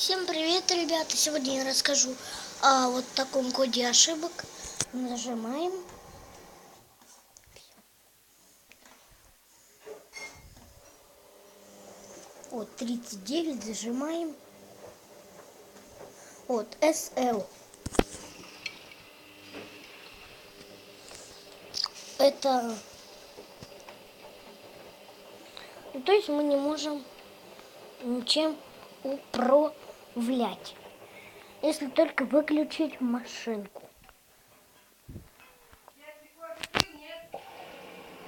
Всем привет, ребята! Сегодня я расскажу о вот таком коде ошибок. Нажимаем. Вот 39 зажимаем. Вот SL. Это... то есть мы не можем ничем управлять. Если только выключить машинку.